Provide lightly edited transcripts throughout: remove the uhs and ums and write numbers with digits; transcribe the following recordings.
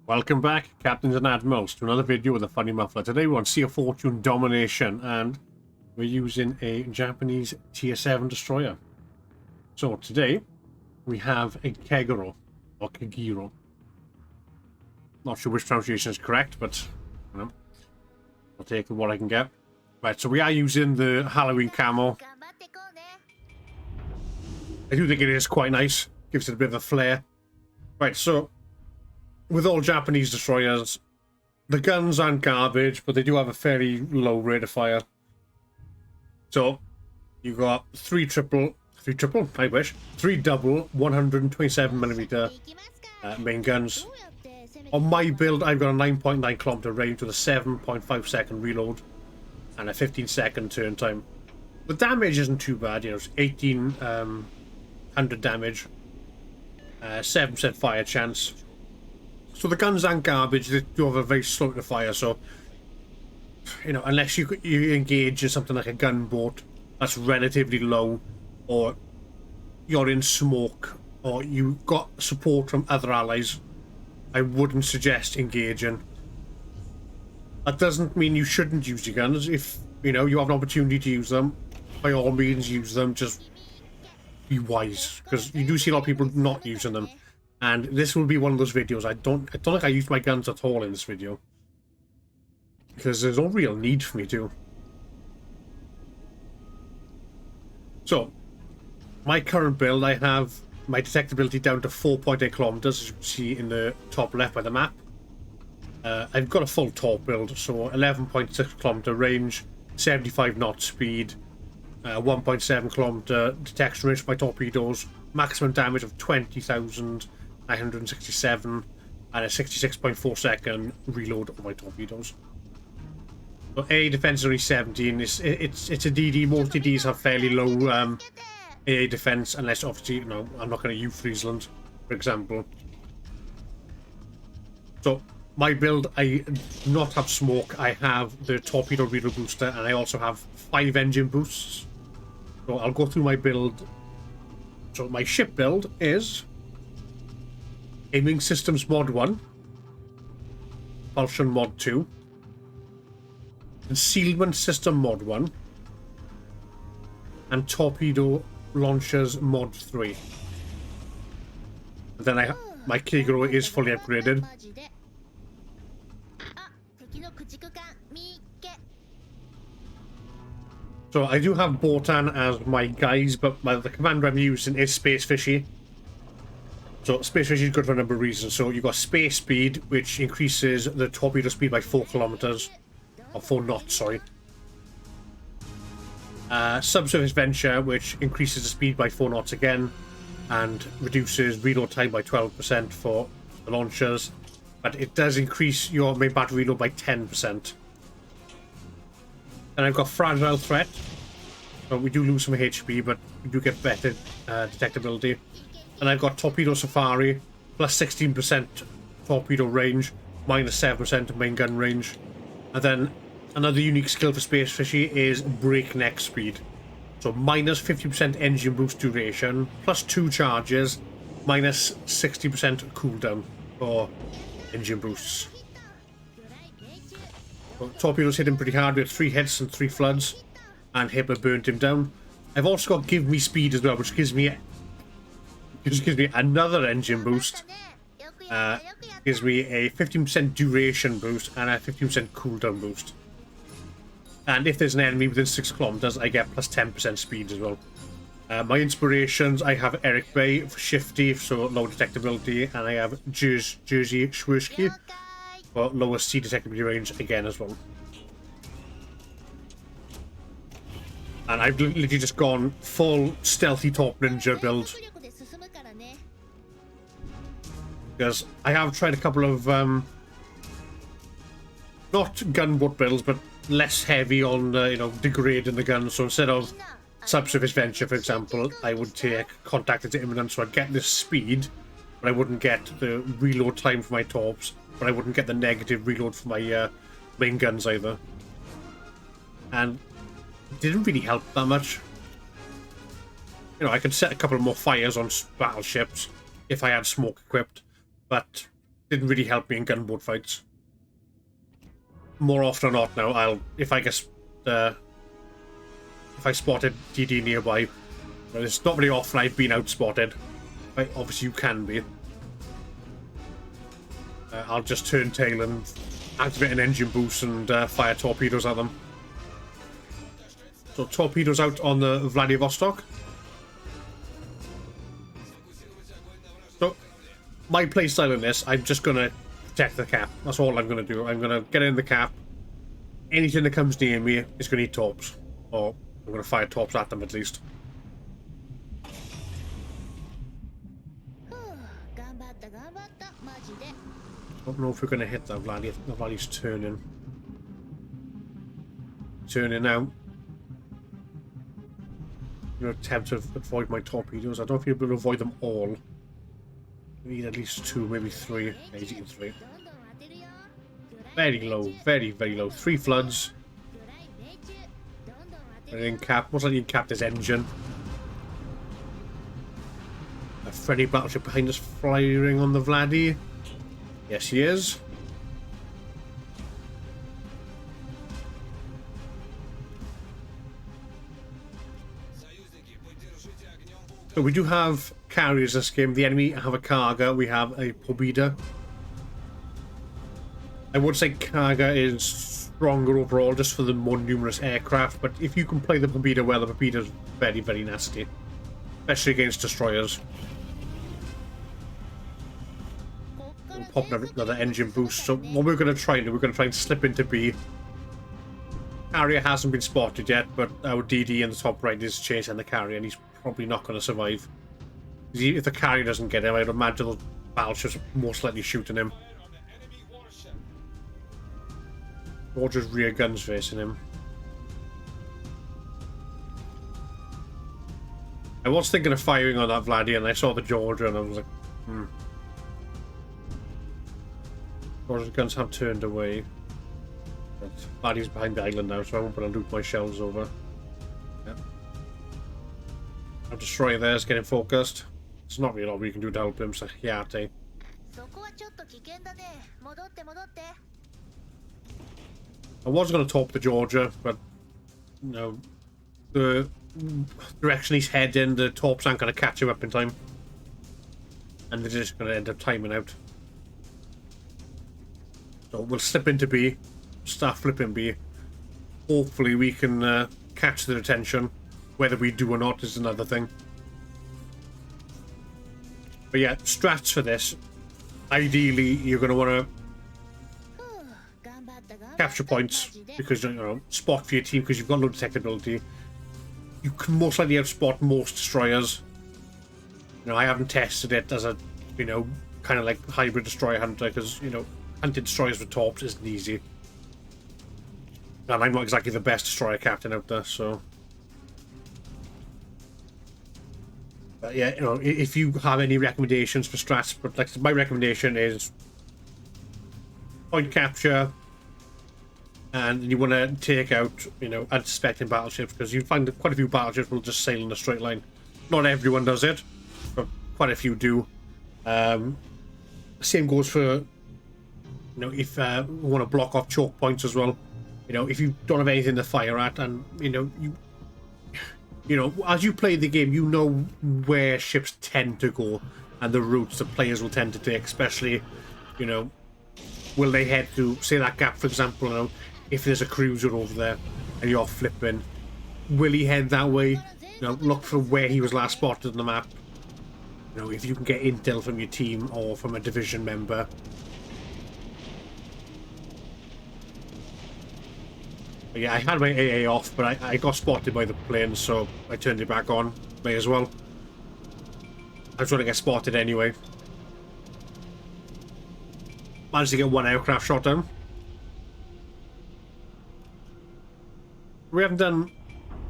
Welcome back, Captains and Admirals, to another video with a funny muffler. Today we're on Sea of Fortune Domination, and we're using a Japanese Tier 7 destroyer. So today, we have a Kagero, or Kagero. Not sure which pronunciation is correct, but you know, I'll take what I can get. Right, so we are using the Halloween camo. I do think it is quite nice, gives it a bit of a flair. Right, so with all Japanese destroyers, the guns aren't garbage, but they do have a fairly low rate of fire. So, you got three double 127mm main guns. On my build, I've got a 9.9 kilometer range with a 7.5 second reload and a 15-second turn time. The damage isn't too bad, you know, it's 1800 damage, 7% fire chance. So the guns aren't garbage, they do have a very slow to fire, so, you know, unless you engage in something like a gunboat that's relatively low, or you're in smoke, or you got support from other allies, I wouldn't suggest engaging. That doesn't mean you shouldn't use your guns. If, you know, you have an opportunity to use them, by all means use them, just be wise, because you do see a lot of people not using them. And this will be one of those videos. I don't think I used my guns at all in this video, because there's no real need for me to. So, my current build, I have my detectability down to 4.8 kilometers, as you can see in the top left by the map. I've got a full top build, so 11.6 kilometer range, 75 knot speed, 1.7 kilometer detection range for my torpedoes, maximum damage of 20,967, and a 66.4 second reload of my torpedoes. So AA defense is only 17. It's a DD. Most DDs have fairly low AA defense, unless obviously, you know, I'm not going to use Friesland, for example. So my build, I do not have smoke. I have the torpedo reload booster, and I also have 5 engine boosts. So I'll go through my build. So my ship build is Aiming Systems Mod 1, Propulsion Mod 2, Concealment System Mod 1, and Torpedo Launchers Mod 3. And then my Kagero is fully upgraded. So I do have Botan as my guys, but the commander I'm using is Space Fishy. So Space Fishy is good for a number of reasons. So you've got Space Speed, which increases the torpedo speed by 4 kilometers. Or 4 knots, sorry. Subsurface Venture, which increases the speed by 4 knots again, and reduces reload time by 12% for the launchers. But it does increase your main battery reload by 10%. And I've got Fragile Threat. So we do lose some HP, but we do get better detectability. And I've got Torpedo Safari, plus 16% torpedo range, minus 7% main gun range. And then another unique skill for Space Fishy is Breakneck Speed. So minus 50% engine boost duration, plus 2 charges, minus 60% cooldown for engine boosts. Well, torpedoes hit him pretty hard. We had 3 hits and 3 floods, and Hitler burnt him down. I've also got Give Me Speed as well, which gives me another engine boost. Gives me a 15% duration boost and a 15% cooldown boost. And if there's an enemy within 6 kilometers, I get plus 10% speed as well. My inspirations, I have Eric Bay for Shifty, so low detectability, and I have Jerzy Schwersky for lower sea detectability range again as well. And I've literally just gone full stealthy top ninja build, because I have tried a couple of not gunboat builds, but less heavy on you know, degrading the gun. So instead of Subsurface Venture, for example, I would take Contact into Imminent, so I'd get this speed, but I wouldn't get the reload time for my torps, but I wouldn't get the negative reload for my main guns either. And it didn't really help that much. You know, I could set a couple more fires on battleships if I had smoke equipped, but didn't really help me in gunboat fights. More often than not now, if I spotted DD nearby, well, it's not very often I've been outspotted. Obviously you can be. I'll just turn tail and activate an engine boost and fire torpedoes at them. So torpedoes out on the Vladivostok. So my playstyle in this, I'm just gonna protect the cap. That's all I'm gonna do. I'm gonna get in the cap. Anything that comes near me is gonna need torps, or I'm gonna fire torps at them at least. I don't know if we're gonna hit that Vladdy. The Vladdy's turning. Turning now. I'm gonna attempt to avoid my torpedoes. I don't know if you'll be able to avoid them all. We need at least 2, maybe 3. Easy in 3. Very low, very, very low. 3 floods. And then cap. Most likely cap this engine. A friendly battleship behind us firing on the Vladdy. Yes, he is. So we do have carriers this game. The enemy have a Kagero. We have a Pobeda. I would say Kagero is stronger overall just for the more numerous aircraft, but if you can play the Pobeda well, the Pobeda is very, very nasty. Especially against destroyers. We'll pop another engine boost. So what we're going to try and do, we're going to try and slip into B. Carrier hasn't been spotted yet, but our DD in the top right is chasing the carrier, and he's probably not going to survive. If the carrier doesn't get him, I'd imagine the battleships are most likely shooting him. Or just rear guns facing him. I was thinking of firing on that Vladdy, and I saw the Georgia, and I was like, Georgia's guns have turned away. But Vladdy's behind the island now, so I won't be able to loop my shells over. Yep. Our destroyer there's getting focused. There's not really a lot we can do to help him, so yeah, I was going to top the Georgia, but you know, the direction he's heading, the torps aren't going to catch him up in time, and they're just going to end up timing out. So we'll slip into B, start flipping B. Hopefully we can catch their attention. Whether we do or not is another thing. But yeah, strats for this. Ideally, you're going to want to capture points because you know spot for your team because you've got no detectability. You can most likely outspot most destroyers. You know, I haven't tested it as a kind of like hybrid destroyer hunter because hunting destroyers with torps isn't easy, and I'm not exactly the best destroyer captain out there, so. But yeah, if you have any recommendations for strats, but like my recommendation is point capture, and you want to take out, unsuspecting battleships because you find that quite a few battleships will just sail in a straight line. Not everyone does it, but quite a few do. Same goes for, if you want to block off choke points as well. If you don't have anything to fire at, and as you play the game, you know where ships tend to go and the routes that players will tend to take, especially, will they head to, say, that gap, for example, if there's a cruiser over there and you're flipping, will he head that way? Look for where he was last spotted on the map. If you can get intel from your team or from a division member. Yeah, I had my AA off, but I got spotted by the plane, so I turned it back on. May as well. I was going to get spotted anyway. Managed to get one aircraft shot down. We haven't done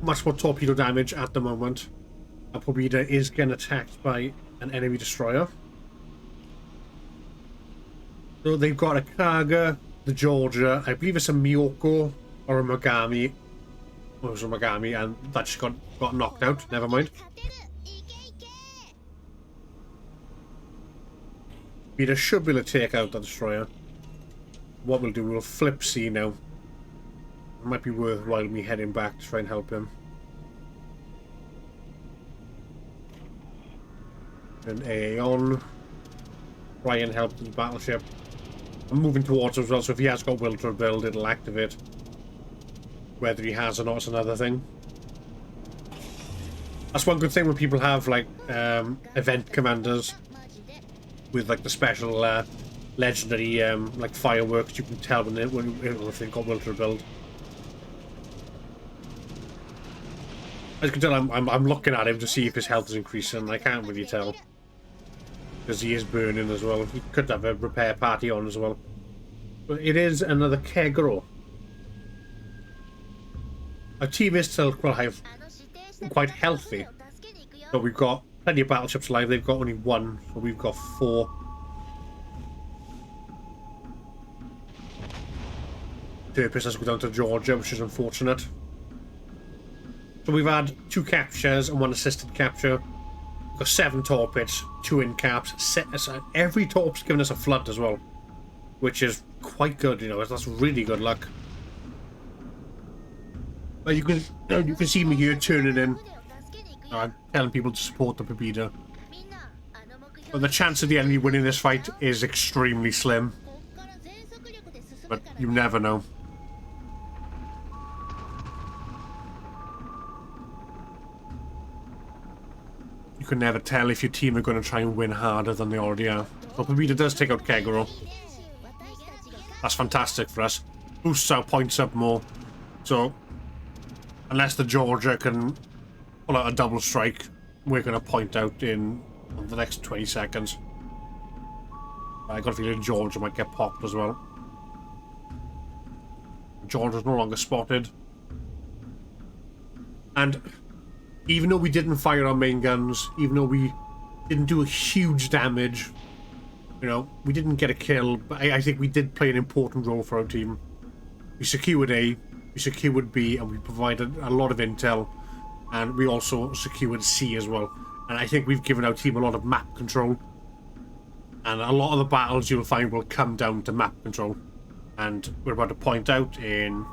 much more torpedo damage at the moment. Our Pobeda is getting attacked by an enemy destroyer. So they've got a Kagero, the Georgia, I believe it's a Miyoko or a Mogami. Oh, it was a Mogami, and that just got knocked out. Never mind. Peter should be able to take out that destroyer. What we'll do, we'll flip C now. It might be worthwhile me heading back to try and help him. Turn AA on. Try and help the battleship. I'm moving towards him as well, so if he has got will to rebuild, it'll activate. Whether he has or not is another thing. That's one good thing when people have, like, event commanders with, like, the special, legendary, like, fireworks. You can tell if they've got will to rebuild. As you can tell, I'm looking at him to see if his health is increasing, and I can't really tell. Because he is burning as well. He could have a repair party on as well. But it is another Kagero. Our team is still quite healthy. But we've got plenty of battleships alive. They've got only one, so we've got 4. Purpose has to go down to Georgia, which is unfortunate. So we've had 2 captures and 1 assisted capture. We've got 7 torpedoes, 2 in caps. Every torp's given us a flood as well, which is quite good. You know, that's really good luck. But you can see me here turning in. I'm telling people to support the Pepita. But the chance of the enemy winning this fight is extremely slim. But you never know. You can never tell if your team are going to try and win harder than they already are. So Pepita does take out Kagero. That's fantastic for us. Boosts our points up more. So, unless the Georgia can pull out a double strike, we're going to point out in the next 20 seconds. I got a feeling Georgia might get popped as well. Georgia's no longer spotted. And even though we didn't fire our main guns, even though we didn't do a huge damage, you know, we didn't get a kill, but I think we did play an important role for our team. We secured A, we secured B, and we provided a lot of intel, and we also secured C as well. And I think we've given our team a lot of map control, and a lot of the battles you'll find will come down to map control. And we're about to point out in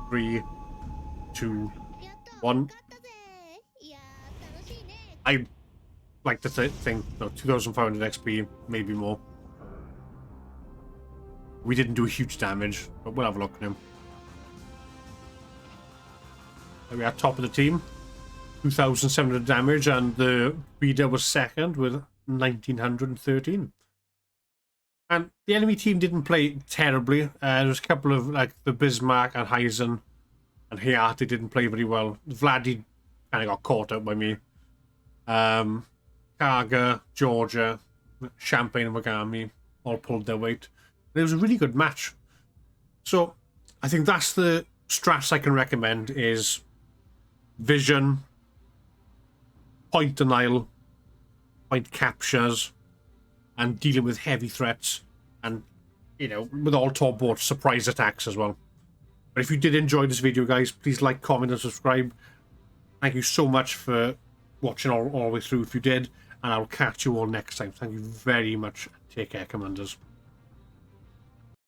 3, 2, 1. I like to think, no, 2,500 XP, maybe more. We didn't do huge damage, but we'll have a look at him. There we are, top of the team. 2,700 damage, and the Beta was second with 1,913. And the enemy team didn't play terribly. There was a couple of, like, the Bismarck and Heisen and Hayate didn't play very well. Vladdy kind of got caught out by me. Kaga, Georgia, Champagne and Wargaming all pulled their weight. It was a really good match. So I think that's the strats I can recommend is vision, point denial, point captures, and dealing with heavy threats, and, you know, with all top board surprise attacks as well. But if you did enjoy this video, guys, please like, comment, and subscribe. Thank you so much for watching all the way through if you did, and I'll catch you all next time. Thank you very much. Take care, Commanders.